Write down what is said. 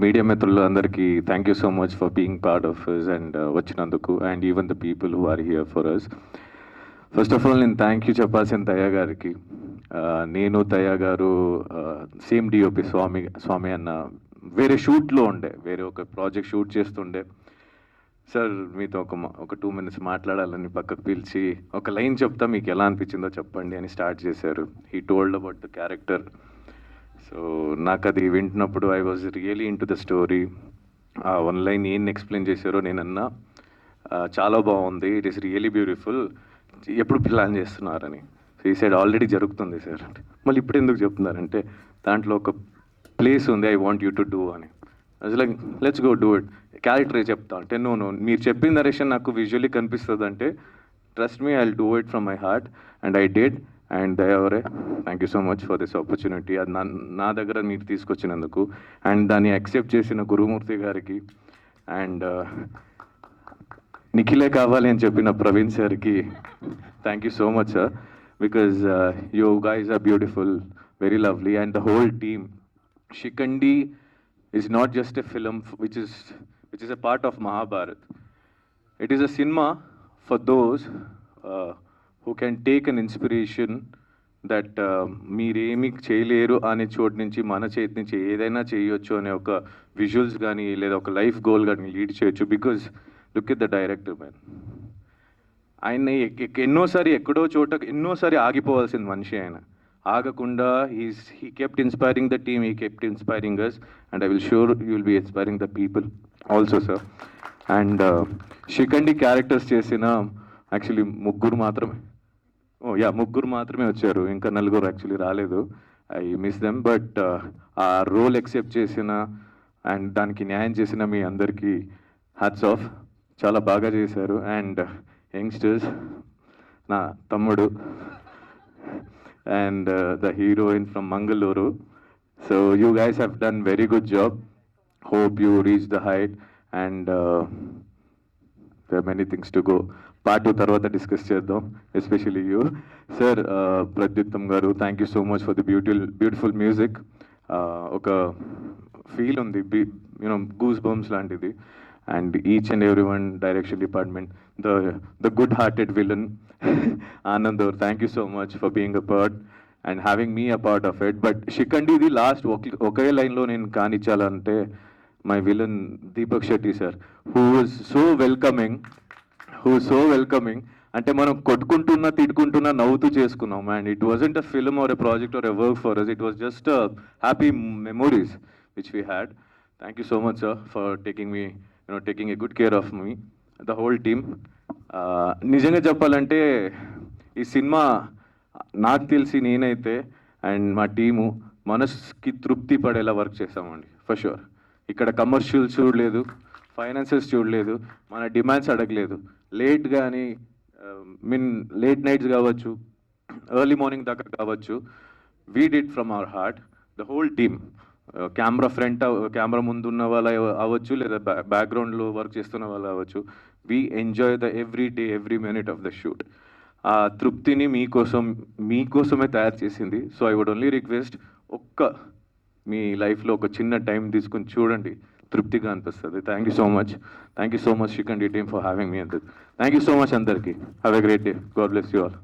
Media మిత్రులు అందరికీ thank you so much for being part of us and వచ్చినందుకు and even the people who are here for us. First of all నేను thank you చెప్పాల్సిన తయ్య గారికి. నేను తయ్య గారు సేమ్ డిఓపి స్వామి అన్న వేరే షూట్లో ఉండే, వేరే ఒక ప్రాజెక్ట్ షూట్ చేస్తుండే. సార్ మీతో ఒక 2 minutes మాట్లాడాలని పక్కకు పిలిచి ఒక లైన్ చెప్తా, మీకు ఎలా అనిపించిందో చెప్పండి అని స్టార్ట్ చేశారు. He told about the character. So నాకు అది వింటున్నప్పుడు I was really into the story. ఆ 1 line ఏం ఎక్స్ప్లెయిన్ చేశారో నేనన్నా చాలా బాగుంది, ఇట్ ఈస్ రియలీ బ్యూటిఫుల్, ఎప్పుడు ప్లాన్ చేస్తున్నారని. సో ఈ సైడ్ ఆల్రెడీ జరుగుతుంది సార్ అంటే, మళ్ళీ ఇప్పుడు ఎందుకు చెప్తున్నారంటే దాంట్లో ఒక ప్లేస్ ఉంది, I want you to do అని. అది like let's go do it, క్యారెక్టరే చెప్తా అంటే నో మీరు చెప్పిన నరేషన్ నాకు విజువల్లీ కనిపిస్తుంది అంటే trust me, I will do it from my heart and I did. And దయావరే thank you so much for this opportunity. అది నా దగ్గర మీరు తీసుకొచ్చినందుకు అండ్ దాన్ని యాక్సెప్ట్ చేసిన గురుమూర్తి గారికి అండ్ నిఖిలే కావాలి అని చెప్పిన ప్రవీణ్ సార్కి thank you so much sir, because you guys are beautiful, very lovely and the whole team. Shikhandi is not just a film which is a part of Mahabharat. It is a cinema for those who can take an inspiration that మీరేమి చేయలేరు అనే చోటు నుంచి మన చేతి నుంచి ఏదైనా చేయొచ్చు అనే ఒక విజువల్స్ కానీ లేదా ఒక లైఫ్ గోల్ కానీ లీడ్ చేయొచ్చు. Because look at the director man, ఆయన ఎన్నోసారి ఎక్కడో చోట ఎన్నోసారి ఆగిపోవాల్సిన మనిషి ఆయన. ఆగకుండా he kept inspiring the team, he kept inspiring us and I will sure you will be inspiring the people also sir. And Shikhandi characters చేసిన actually ముగ్గురు మాత్రమే వచ్చారు, ఇంకా 4 యాక్చువల్లీ రాలేదు. I miss them. బట్ ఆ రోల్ యాక్సెప్ట్ చేసిన and దానికి న్యాయం చేసిన మీ అందరికీ హ్యాట్స్ ఆఫ్, చాలా బాగా చేశారు. అండ్ యంగ్స్టర్స్, నా తమ్ముడు and the heroine from Mangaluru. So you guys have done very good job. Hope you reach the height and there are many things to go. Part 2 tarvata discuss cheddam, especially you sir. Pradyutam garu, thank you so much for the beautiful music. Oka feel undi, goose bumps lantidi. And each and everyone, direction department, the good-hearted villain, Anand, thank you so much for being a part and having me a part of it. But Shikandi, the last okay line lo nenu kanichalante, my villain Deepak Shetty sir, who was so welcoming, అంటే మనం కొట్టుకుంటున్నా తిట్టుకుంటున్నా నవ్వుతూ చేసుకున్నాం. And it wasn't a film or a project or a work for us, it was just happy memories which we had. Thank you so much sir for taking a good care of me, the whole team. నిజంగా చెప్పాలంటే ఈ cinema నాకు తెలిసి నేనైతే and మా team మనసుకి తృప్తి పడేలా వర్క్ చేస్తామండి ఫర్ షూర్. ఇక్కడ కమర్షియల్స్ చూడలేదు, ఫైనాన్సెస్ చూడలేదు, మన డిమాండ్స్ అడగలేదు. లేట్ కానీ లేట్ నైట్స్ కావచ్చు, ఎర్లీ మార్నింగ్ దాకా కావచ్చు, we did from our heart, the whole team. Camera ముందు ఉన్న వాళ్ళు అవ్వచ్చు, లేదా బ్యాక్గ్రౌండ్లో వర్క్ చేస్తున్న వాళ్ళు అవ్వచ్చు, we enjoy the every day, every minute of the shoot. ఆ తృప్తిని మీకోసమే తయారు చేసింది. So I would only request, మీ లైఫ్లో ఒక చిన్న టైం తీసుకుని చూడండి, తృప్తిగా అనిపిస్తుంది. Thank you so much Shikhandi team for having me. Thank you so much అందరికీ. Have a great day. God bless you all.